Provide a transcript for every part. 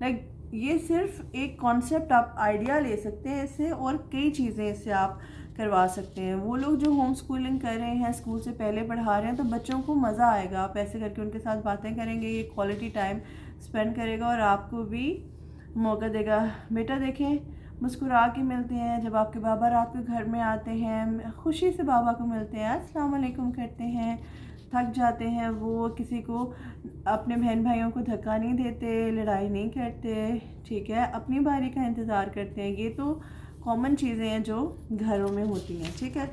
Like یہ صرف ایک کانسیپٹ آپ آئیڈیا لے سکتے ہیں اس سے، اور کئی چیزیں اس سے آپ کروا سکتے ہیں. وہ لوگ جو ہوم اسکولنگ کر رہے ہیں، اسکول سے پہلے پڑھا رہے ہیں، تو بچوں کو مزہ آئے گا. آپ ایسے کر کے ان کے ساتھ باتیں کریں گے، یہ کوالٹی ٹائم اسپینڈ کرے گا اور آپ کو بھی موقع دے گا. بیٹا دیکھیں مسکرا کے ملتے ہیں، جب آپ کے بابا رات کو گھر میں آتے ہیں خوشی سے بابا کو ملتے ہیں، السلام علیکم کرتے ہیں. تھک جاتے ہیں وہ، کسی کو اپنے بہن بھائیوں کو دھکا نہیں دیتے، لڑائی نہیں کرتے، ٹھیک ہے، اپنی باری کا انتظار کرتے ہیں. یہ تو کامن چیزیں ہیں جو گھروں میں ہوتی ہیں، ٹھیک ہے.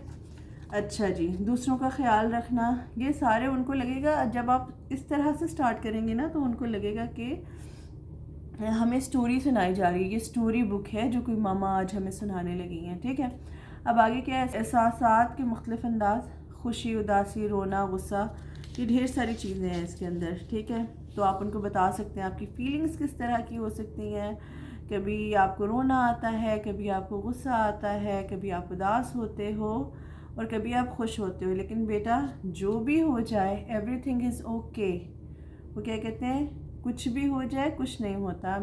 اچھا جی، دوسروں کا خیال رکھنا، یہ سارے ان کو لگے گا جب آپ اس طرح سے سٹارٹ کریں گے نا، تو ان کو لگے گا کہ ہمیں سٹوری سنائی جا رہی ہے، یہ سٹوری بک ہے جو کوئی ماما آج ہمیں سنانے لگی ہیں، ٹھیک ہے. اب آگے کیا ہے، احساسات کے مختلف انداز، خوشی، اداسی، رونا، غصہ، یہ ڈھیر ساری چیزیں ہیں اس کے اندر، ٹھیک ہے. تو آپ ان کو بتا سکتے ہیں آپ کی فیلنگز کس طرح کی ہو سکتی ہیں. کبھی آپ کو رونا آتا ہے، کبھی آپ کو غصہ آتا ہے، کبھی آپ اداس ہوتے ہو، اور کبھی آپ خوش ہوتے ہو. لیکن بیٹا جو بھی ہو جائے، ایوری تھنگ از اوکے. وہ کیا کہتے ہیں، کچھ بھی ہو جائے کچھ نہیں ہوتا.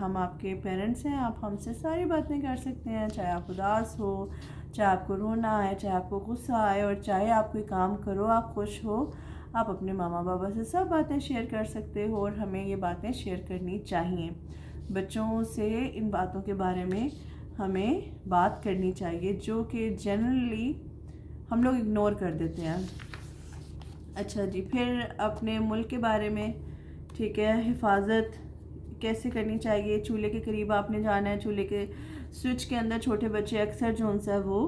ہم آپ کے پیرنٹس ہیں، آپ ہم سے ساری باتیں کر سکتے ہیں، چاہے آپ اداس ہو، چاہے آپ کو رونا آئے، چاہے آپ کو غصہ آئے، اور چاہے آپ کوئی کام کرو آپ خوش ہو، آپ اپنے ماما بابا سے سب باتیں شیئر کر سکتے ہو. اور ہمیں یہ باتیں شیئر کرنی چاہیے. بچوں سے ان باتوں کے بارے میں ہمیں بات کرنی چاہیے، جو کہ جنرلی ہم لوگ اگنور کر دیتے ہیں. اچھا جی، پھر اپنے ملک کے بارے میں، ٹھیک ہے، حفاظت کیسے کرنی چاہیے. چولہے کے قریب آپ نے جانا ہے، چولہے کے سوئچ کے اندر چھوٹے بچے اکثر جو ان سے وہ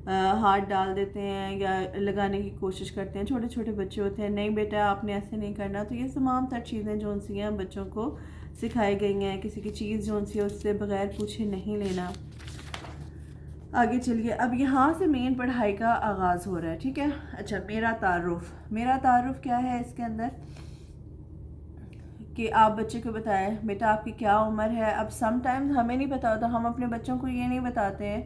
ہاتھ ڈال دیتے ہیں یا لگانے کی کوشش کرتے ہیں. چھوٹے چھوٹے بچے ہوتے ہیں، نہیں بیٹا آپ نے ایسے نہیں کرنا. تو یہ تمام تر چیزیں جو ان سی ہیں بچوں کو سکھائی گئی ہیں. کسی کی چیز جو ان سی ہے اس سے بغیر پوچھے نہیں لینا. آگے چلیے، اب یہاں سے مین پڑھائی کا آغاز ہو رہا ہے، ٹھیک ہے. اچھا، میرا تعارف کیا ہے اس کے اندر، کہ آپ بچے کو بتائیں بیٹا آپ کی کیا عمر ہے. اب سم ٹائمز ہمیں نہیں پتا ہوتا، ہم اپنے بچوں کو یہ نہیں بتاتے ہیں،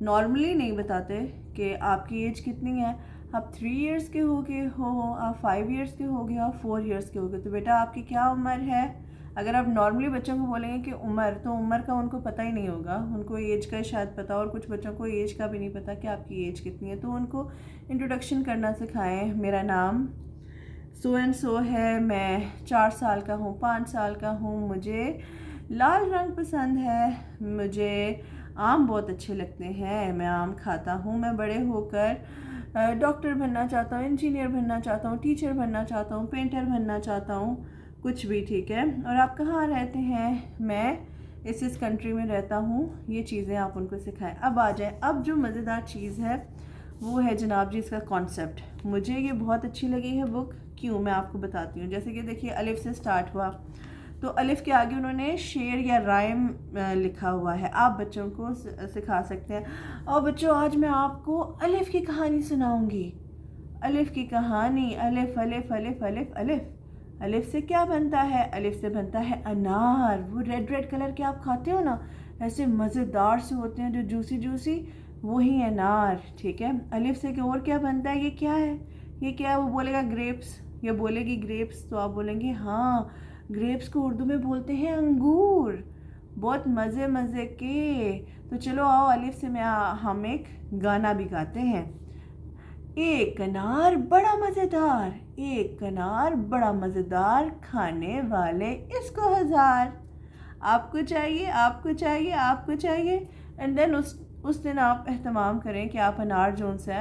نارملی نہیں بتاتے کہ آپ کی ایج کتنی ہے. آپ 3 ایئرس کے ہو گئے ہو، آپ 5 ایئرس کے ہو گئے، آپ 4 ایئرس کے ہو گئے، تو بیٹا آپ کی کیا عمر ہے. اگر آپ نارملی بچوں کو بولیں گے کہ عمر، تو عمر کا ان کو پتہ ہی نہیں ہوگا. ان کو ایج کا شاید پتہ، اور کچھ بچوں کو ایج کا بھی نہیں پتہ کہ آپ کی ایج کتنی ہے. تو ان کو انٹروڈکشن کرنا سکھائیں. میرا نام سو اینڈ سو ہے، میں 4 سال کا ہوں، 5 سال کا ہوں، مجھے لال رنگ پسند ہے، مجھے آم بہت اچھے لگتے ہیں، میں آم کھاتا ہوں، میں بڑے ہو کر ڈاکٹر بننا چاہتا ہوں، انجینئر بننا چاہتا ہوں، ٹیچر بننا چاہتا ہوں، پینٹر بننا چاہتا ہوں، کچھ بھی، ٹھیک ہے. اور آپ کہاں رہتے ہیں، میں اس کنٹری میں رہتا ہوں. یہ چیزیں آپ ان کو سکھائیں. اب آ جائیں، اب جو مزیدار چیز ہے وہ ہے جناب جی اس کا کانسیپٹ. مجھے یہ بہت اچھی لگی ہے بک. کیوں، میں آپ کو بتاتی ہوں. جیسے کہ دیکھیے الف سے سٹارٹ ہوا، تو الف کے آگے انہوں نے شعر یا رائم لکھا ہوا ہے. آپ بچوں کو سکھا سکتے ہیں. اور بچوں آج میں آپ کو الف کی کہانی سناؤں گی. الف کی کہانی، الف الف الف الف الف. الف سے کیا بنتا ہے، الف سے بنتا ہے انار. وہ ریڈ ریڈ کلر کے آپ کھاتے ہو نا، ایسے مزیدار سے ہوتے ہیں جو جوسی جوسی، وہی انار، ٹھیک ہے. الف سے اور کیا بنتا ہے، یہ کیا ہے، یہ کیا ہے. وہ بولے گا گریپس یا بولے گی گریپس، تو آپ بولیں گے ہاں گریپس کو اردو میں بولتے ہیں انگور. بہت مزے مزے کے. تو چلو آؤ الف سے ہم ایک گانا بھی گاتے ہیں. ایک انار بڑا مزیدار، ایک انار بڑا مزیدار، کھانے والے اس کو 1000. آپ کو چاہیے، آپ کو چاہیے، آپ کو چاہیے. اینڈ دین اس دن آپ اہتمام کریں کہ آپ انار جو سے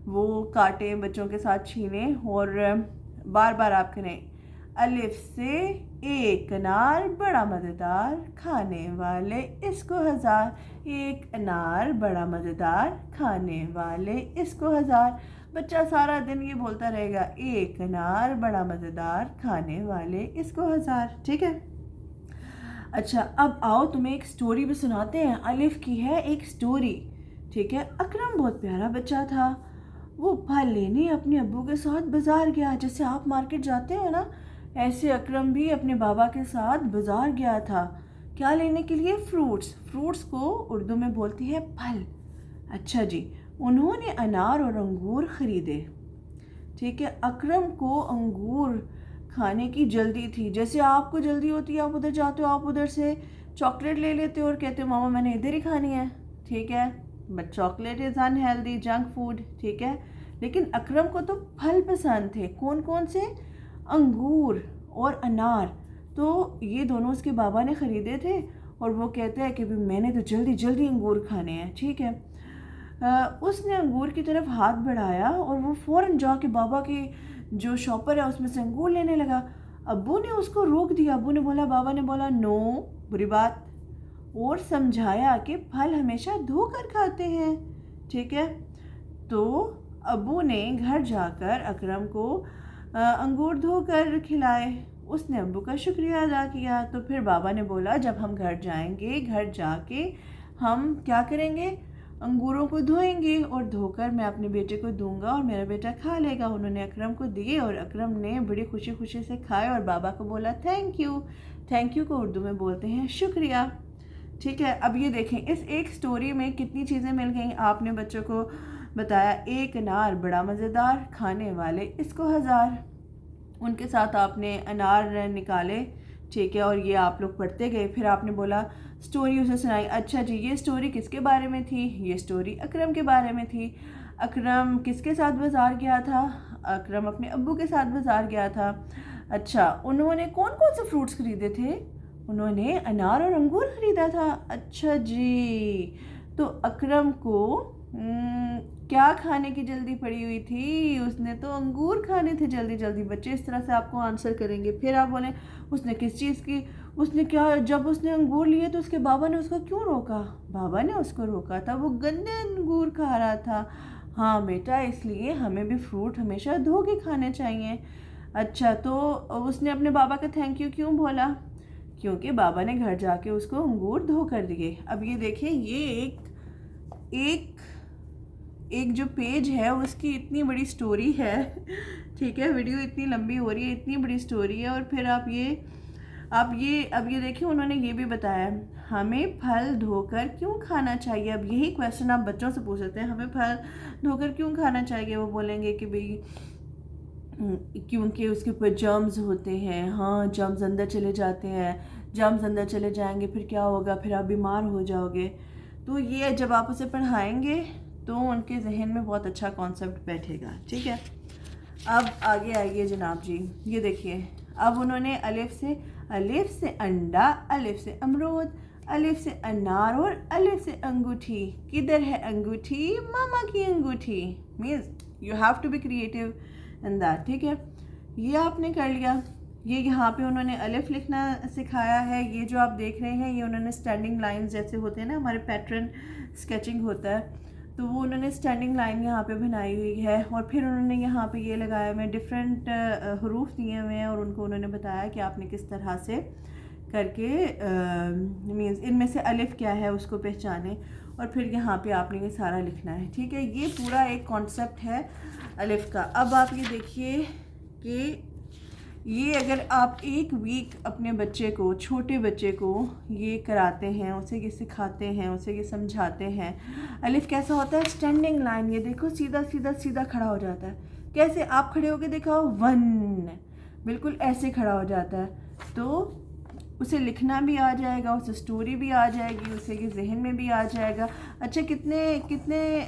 وہ کاٹیں، بچوں کے ساتھ چھینیں، اور بار بار آپ کریں الف سے ایک انار بڑا مزیدار، کھانے والے اس کو 1000. ایک انار بڑا مزیدار، کھانے والے اس کو 1000. بچہ سارا دن یہ بولتا رہے گا ایک انار بڑا مزیدار، کھانے والے اس کو 1000. ٹھیک ہے. اچھا اب آؤ تمہیں ایک سٹوری بھی سناتے ہیں. الف کی ہے ایک سٹوری. ٹھیک ہے. اکرم بہت پیارا بچہ تھا. وہ پھل لینے اپنے ابو کے ساتھ بازار گیا. جیسے آپ مارکیٹ جاتے ہو نا، ایسے اکرم بھی اپنے بابا کے ساتھ بازار گیا تھا. کیا لینے کے لیے؟ فروٹس. فروٹس کو اردو میں بولتی ہے پھل. اچھا جی، انہوں نے انار اور انگور خریدے. ٹھیک ہے. اکرم کو انگور کھانے کی جلدی تھی. جیسے آپ کو جلدی ہوتی ہے, آپ ادھر جاتے ہو, آپ ادھر سے چاکلیٹ لے لیتے ہو اور کہتے ہو ماما میں نے ادھر ہی کھانی ہے, ٹھیک ہے, but chocolate is in healthy, junk food, ٹھیک ہے. لیکن اکرم کو تو پھل پسند تھے. کون کون سے؟ انگور اور انار. تو یہ دونوں اس کے بابا نے خریدے تھے اور وہ کہتے ہیں کہ میں نے تو جلدی جلدی انگور کھانے ہیں, ٹھیک ہے. اس نے انگور کی طرف ہاتھ بڑھایا اور وہ فوراً جا کے بابا کے جو شاپر ہے اس میں سے انگور لینے لگا. ابو نے اس کو روک دیا. ابو نے بولا, بابا نے بولا نو, بری بات, اور سمجھایا کہ پھل ہمیشہ دھو کر کھاتے ہیں, ٹھیک ہے. تو ابو نے گھر جا کر اکرم کو انگور دھو کر کھلائے. اس نے ابو کا شکریہ ادا کیا. تو پھر بابا نے بولا جب ہم گھر جائیں گے, گھر جا کے ہم کیا کریں گے, انگوروں کو دھوئیں گے اور دھو کر میں اپنے بیٹے کو دوں گا اور میرا بیٹا کھا لے گا. انہوں نے اکرم کو دیے اور اکرم نے بڑی خوشی خوشی سے کھائے اور بابا کو بولا تھینک یو. تھینک یو کو اردو میں بولتے ہیں شکریہ, ٹھیک ہے. اب یہ دیکھیں اس ایک سٹوری میں کتنی چیزیں مل گئیں. آپ نے بچوں کو بتایا ایک انار بڑا مزیدار, کھانے والے اس کو 1000. ان کے ساتھ آپ نے انار نکالے, ٹھیک ہے, اور یہ آپ لوگ پڑھتے گئے. پھر آپ نے بولا سٹوری اسے سنائی. اچھا جی, یہ سٹوری کس کے بارے میں تھی؟ یہ سٹوری اکرم کے بارے میں تھی. اکرم کس کے ساتھ بازار گیا تھا؟ اکرم اپنے ابو کے ساتھ بازار گیا تھا. اچھا, انہوں نے کون کون سے فروٹس خریدے تھے؟ انہوں نے انار اور انگور خریدا تھا. اچھا جی, تو اکرم کو کیا کھانے کی جلدی پڑی ہوئی تھی؟ اس نے تو انگور کھانے تھے جلدی جلدی. بچے اس طرح سے آپ کو آنسر کریں گے. پھر آپ بولیں اس نے کس چیز کی, اس نے کیا, جب اس نے انگور لیے تو اس کے بابا نے اس کو کیوں روکا؟ بابا نے اس کو روکا تھا, وہ گندے انگور کھا رہا تھا. ہاں بیٹا, اس لیے ہمیں بھی فروٹ ہمیشہ دھو کے کھانے چاہیے. اچھا, تو اس نے اپنے بابا کا تھینک یو کیوں بولا؟ کیونکہ بابا نے گھر جا کے اس کو انگور دھو کر دیے. اب یہ دیکھیں, یہ ایک جو پیج ہے اس کی اتنی بڑی سٹوری ہے, ٹھیک ہے. ویڈیو اتنی لمبی ہو رہی ہے, اتنی بڑی سٹوری ہے. اور پھر اب یہ دیکھیں, انہوں نے یہ بھی بتایا ہمیں پھل دھو کر کیوں کھانا چاہیے. اب یہی کویسچن آپ بچوں سے پوچھ سکتے ہیں, ہمیں پھل دھو کر کیوں کھانا چاہیے. وہ بولیں گے کہ بھئی کیونکہ اس کے اوپر جرمز ہوتے ہیں. ہاں, جرمز اندر چلے جاتے ہیں, جرمز اندر چلے جائیں گے پھر کیا ہوگا, پھر آپ بیمار ہو جاؤ گے. تو یہ جب آپ اسے پڑھائیں گے تو ان کے ذہن میں بہت اچھا کانسیپٹ بیٹھے گا, ٹھیک ہے. اب آگے آئیے جناب جی, یہ دیکھیے. اب انہوں نے الف سے انڈا, الف سے امرود, الف سے انار اور الف سے انگوٹھی. کدھر ہے انگوٹھی؟ ماما کی انگوٹھی. Means you have to be creative in that, ٹھیک ہے. یہ آپ نے کر لیا. یہ یہاں پہ انہوں نے الف لکھنا سکھایا ہے. یہ جو آپ دیکھ رہے ہیں یہ انہوں نے اسٹینڈنگ لائنز جیسے ہوتے ہیں نا, ہمارے پیٹرن اسکیچنگ ہوتا ہے, تو وہ انہوں نے اسٹینڈنگ لائن یہاں پہ بنائی ہوئی ہے. اور پھر انہوں نے یہاں پہ یہ لگایا ہوئے ہیں, ڈفرینٹ حروف دیے ہوئے ہیں, اور ان کو انہوں نے بتایا کہ آپ نے کس طرح سے کر کے مینز ان میں سے الف کیا ہے اس کو پہچانیں, اور پھر یہاں پہ آپ نے یہ سارا لکھنا ہے, ٹھیک ہے. یہ پورا ایک کانسیپٹ ہے الف کا. اب آپ یہ دیکھیے کہ یہ اگر آپ ایک ویک اپنے بچے کو, چھوٹے بچے کو یہ کراتے ہیں, اسے یہ سکھاتے ہیں, اسے یہ سمجھاتے ہیں. الف کیسا ہوتا ہے؟ Standing line. یہ دیکھو سیدھا سیدھا سیدھا کھڑا ہو جاتا ہے. کیسے آپ کھڑے ہو کے دکھاؤ, 1, بالکل ایسے کھڑا ہو جاتا ہے. تو اسے لکھنا بھی آ جائے گا, اسے سٹوری بھی آ جائے گی, اسے یہ ذہن میں بھی آ جائے گا. اچھا, کتنے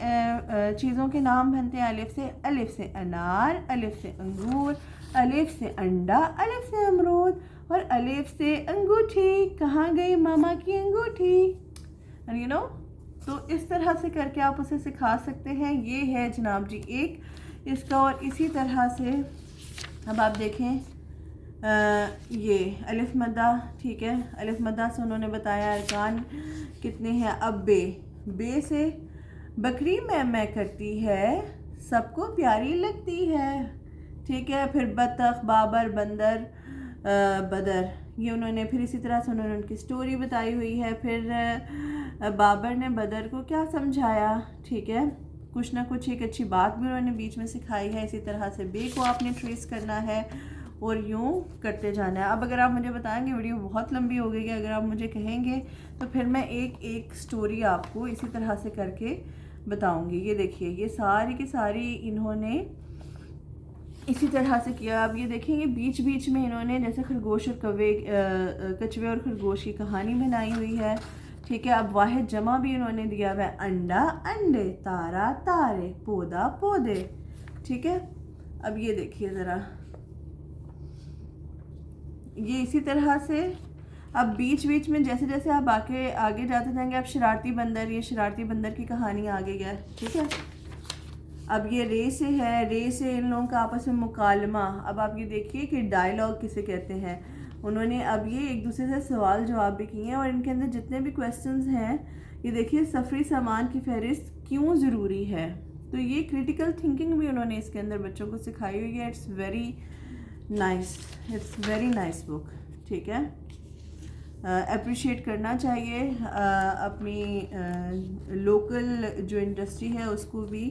چیزوں کے نام بنتے ہیں الف سے؟ الف سے انار, الف سے انگور, الف سے انڈا, الف سے امرود, اور الف سے انگوٹھی. کہاں گئی ماما کی انگوٹھی؟ تو اس طرح سے کر کے آپ اسے سکھا سکتے ہیں. یہ ہے جناب جی ایک اس کا. اور اسی طرح سے اب آپ دیکھیں یہ الف مدہ, ٹھیک ہے. الف مدہ سے انہوں نے بتایا ارکان کتنے ہیں. اب بے سے بکری میں کرتی ہے, سب کو پیاری لگتی ہے, ٹھیک ہے. پھر بطخ, بابر, بندر, بدر, یہ انہوں نے پھر اسی طرح سے انہوں نے ان کی سٹوری بتائی ہوئی ہے. پھر بابر نے بدر کو کیا سمجھایا, ٹھیک ہے, کچھ نہ کچھ ایک اچھی بات بھی انہوں نے بیچ میں سکھائی ہے. اسی طرح سے بے کو آپ نے ٹریس کرنا ہے اور یوں کرتے جانا ہے. اب اگر آپ مجھے بتائیں گے, ویڈیو بہت لمبی ہو گئی ہے, اگر آپ مجھے کہیں گے تو پھر میں ایک سٹوری آپ کو اسی طرح سے کر کے بتاؤں گی. یہ دیکھیے, یہ ساری کی ساری انہوں نے اسی طرح سے کیا. اب یہ دیکھیں گے بیچ بیچ میں انہوں نے جیسے خرگوش اور کچوے اور خرگوش کی کہانی بنائی ہوئی ہے. ٹھیک ہے. اب واحد جمع بھی انہوں نے دیا ہوا ہے, انڈا انڈے, تارا تارے, پودا پودے. ٹھیک ہے. اب یہ دیکھیے ذرا, یہ اسی طرح سے اب بیچ بیچ میں جیسے جیسے آپ آگے جاتے جائیں گے, اب شرارتی بندر, یہ شرارتی بندر کی کہانی آگے گیا. ٹھیک ہے. اب یہ رے سے ہے, رے سے ان لوگوں کا آپس میں مکالمہ. اب آپ یہ دیکھیے کہ ڈائیلاگ کسے کہتے ہیں. انہوں نے اب یہ ایک دوسرے سے سوال جواب بھی کیے ہیں, اور ان کے اندر جتنے بھی کویسچنز ہیں, یہ دیکھیے سفری سامان کی فہرست کیوں ضروری ہے. تو یہ کریٹیکل تھنکنگ بھی انہوں نے اس کے اندر بچوں کو سکھائی ہوئی ہے. اٹس ویری نائس بک. ٹھیک ہے. اپریشیٹ کرنا چاہیے اپنی لوکل جو انڈسٹری ہے اس کو بھی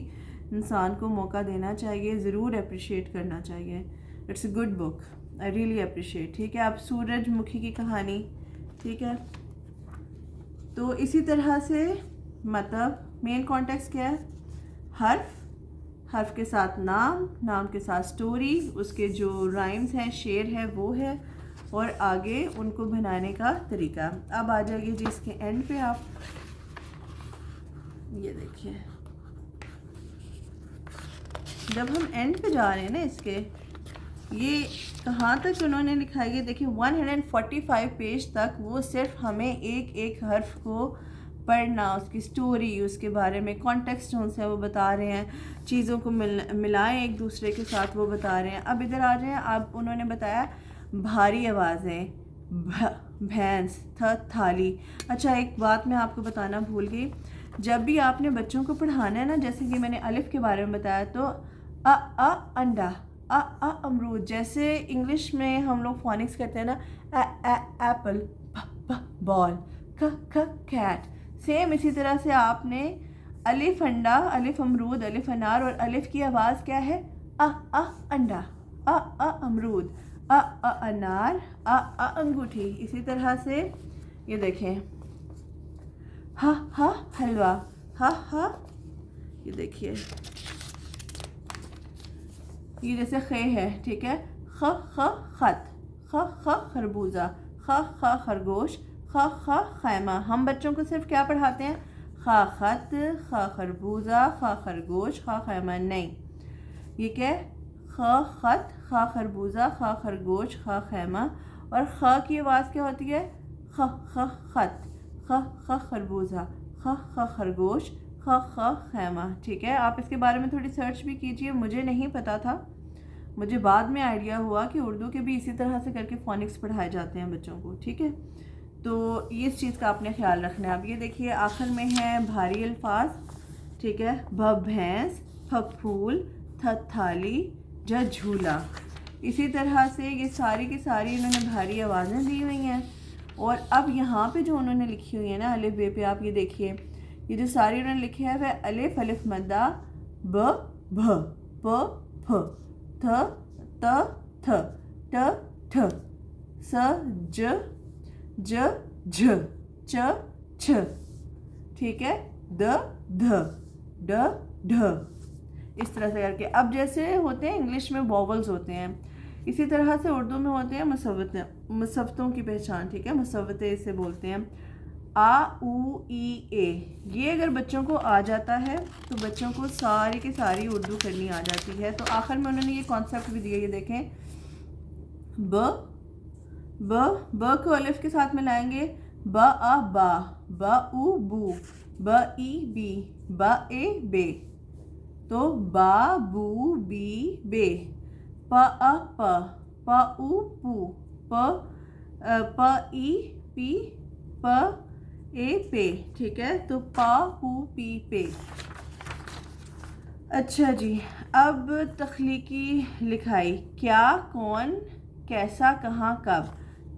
انسان کو موقع دینا چاہیے, ضرور اپریشیٹ کرنا چاہیے. It's a good book, I really appreciate. ٹھیک ہے. اب سورج مکھی کی کہانی. ٹھیک ہے. تو اسی طرح سے مطلب مین کانٹیکسٹ کیا ہے, حرف کے ساتھ نام, نام کے ساتھ سٹوری, اس کے جو رائمز ہیں, شعر ہے وہ ہے, اور آگے ان کو بنانے کا طریقہ. اب آ جائیے جی اس کے اینڈ پہ. آپ یہ دیکھیے, جب ہم اینڈ پہ جا رہے ہیں نا اس کے, یہ کہاں تک انہوں نے لکھا ہے, یہ دیکھیں 145 پیج تک وہ صرف ہمیں ایک ایک حرف کو پڑھنا, اس کی سٹوری, اس کے بارے میں کانٹیکسٹ جو سے وہ بتا رہے ہیں, چیزوں کو ملائیں ایک دوسرے کے ساتھ وہ بتا رہے ہیں. اب ادھر آ جائیں. اب انہوں نے بتایا بھاری آوازیں, بھینس, تھالی. اچھا ایک بات میں آپ کو بتانا بھول گئی, جب بھی آپ نے بچوں کو پڑھانا ہے نا, جیسے کہ میں نے الف کے بارے میں بتایا, تو انڈا, امرود, جیسے انگلش میں ہم لوگ فونکس کرتے ہیں نا, ایپل, بال, کیٹ, سیم اسی طرح سے آپ نے الف انڈا, الف امرود, الف انار, اور الف کی آواز کیا ہے, انڈا, امرود, انار, انگوٹھی. اسی طرح سے یہ دیکھیں حلوہ, یہ دیکھیے یہ جیسے خے ہے. ٹھیک ہے. خط, خربوزہ, خرگوش, خیمہ. ہم بچوں کو صرف کیا پڑھاتے ہیں, خط, خربوزہ, خرگوش, خیمہ. نہیں, یہ کیا ہے, خط, خربوزہ, خرگوش, خیمہ. اور کی آواز کیا ہوتی ہے, خط, خربوزہ, خرگوش, خیمہ. ٹھیک ہے. آپ اس کے بارے میں تھوڑی سرچ بھی کیجئے, مجھے نہیں پتا تھا, مجھے بعد میں آئیڈیا ہوا کہ اردو کے بھی اسی طرح سے کر کے فونکس پڑھائے جاتے ہیں بچوں کو. ٹھیک ہے. تو اس چیز کا آپ نے خیال رکھنا ہے. اب یہ دیکھیے آخر میں ہے بھاری الفاظ. ٹھیک ہے. بھینس, پھول, تھالی, جھولا. اسی طرح سے یہ ساری کی ساری انہوں نے بھاری آوازیں دی ہوئی ہیں. اور اب یہاں پہ جو انہوں نے لکھی ہوئی ہے نا الف بے پہ, آپ یہ دیکھیے, یہ جو ساری انہوں نے لکھی ہے وہ الف مدہ, ب پ, ت ٹھ, س ج چ. ٹھیک ہے. ڈ اس طرح سے کر کے. اب جیسے ہوتے ہیں انگلش میں واولز ہوتے ہیں, اسی طرح سے اردو میں ہوتے ہیں مسوتوں کی پہچان. ٹھیک ہے. مسوتے اسے بولتے ہیں. او ای اے, یہ اگر بچوں کو آ جاتا ہے تو بچوں کو ساری کی ساری اردو کرنی آ جاتی ہے. تو آخر میں انہوں نے یہ کانسیپٹ بھی دیا, یہ دیکھیں, ب کو الف کے ساتھ ملائیں گے, با, او بو, ای بی, اے بے. تو با بو بی بے, او پو, ای پی, اے پے. ٹھیک ہے. تو پو پی پے. اچھا جی. اب تخلیقی لکھائی. کیا, کون, کیسا, کہاں, کب.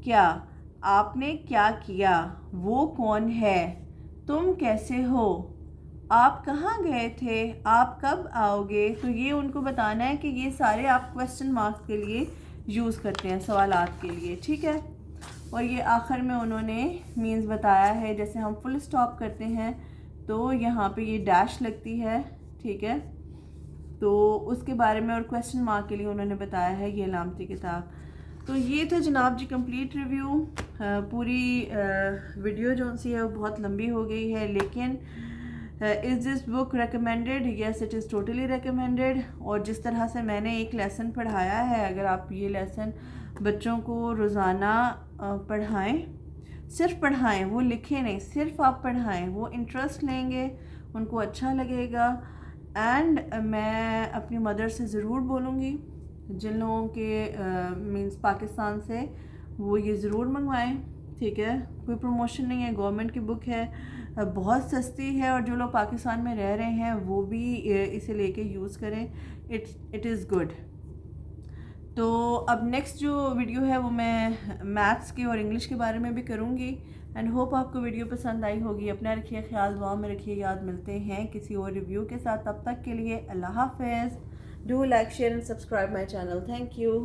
کیا, آپ نے کیا کیا. وہ کون ہے. تم کیسے ہو. آپ کہاں گئے تھے. آپ کب آؤ گے. تو یہ ان کو بتانا ہے کہ یہ سارے آپ کویسچن مارکس کے لیے یوز کرتے ہیں, سوالات کے لیے. ٹھیک ہے. اور یہ آخر میں انہوں نے مینز بتایا ہے, جیسے ہم فل اسٹاپ کرتے ہیں تو یہاں پہ یہ ڈیش لگتی ہے. ٹھیک ہے. تو اس کے بارے میں اور کویسچن مارک کے لیے انہوں نے بتایا ہے یہ علامتی کتاب. تو یہ تھا جناب جی کمپلیٹ ریویو. پوری ویڈیو جو سی ہے وہ بہت لمبی ہو گئی ہے, لیکن is this book recommended? Yes it is totally recommended. اور جس طرح سے میں نے ایک لیسن پڑھایا ہے, اگر آپ یہ لیسن بچوں کو روزانہ پڑھائیں, صرف پڑھائیں, وہ لکھیں نہیں, صرف آپ پڑھائیں, وہ انٹرسٹ لیں گے, ان کو اچھا لگے گا. اینڈ میں اپنی مدر سے ضرور بولوں گی جن لوگوں کے مینس پاکستان سے, وہ یہ ضرور منگوائیں. ٹھیک ہے, کوئی پروموشن نہیں ہے, گورنمنٹ کی بک ہے, بہت سستی ہے, اور جو لوگ پاکستان میں رہ رہے ہیں وہ بھی اسے لے کے یوز کریں. It is good. تو اب نیکسٹ جو ویڈیو ہے وہ میں میتھس کے اور انگلش کے بارے میں بھی کروں گی. اینڈ ہوپ آپ کو ویڈیو پسند آئی ہوگی. اپنا رکھیے خیال, دعا میں رکھیے یاد. ملتے ہیں کسی اور ریویو کے ساتھ, تب تک کے لیے اللہ حافظ. Do like, share and subscribe my channel. Thank you.